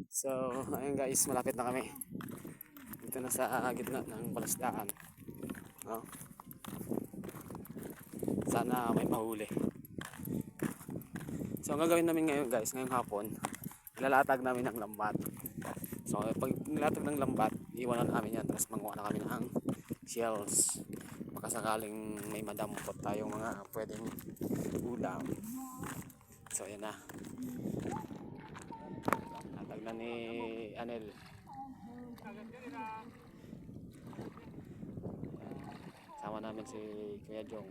So, ayun guys, malapit na kami. Dito na sa gitna ng balasdaan. No? Sana may mahuli. So, ang gagawin namin ngayon guys, ngayong hapon, ilalatag namin ng lambat. So, pag nilatag ng lambat, iwanan namin yan. Tapos manguha na kami ng shells. Makasakaling may madampot tayong mga pwedeng ulam. So, ayan na. Latag na ni Anel. Sama namin si Kuya Jong.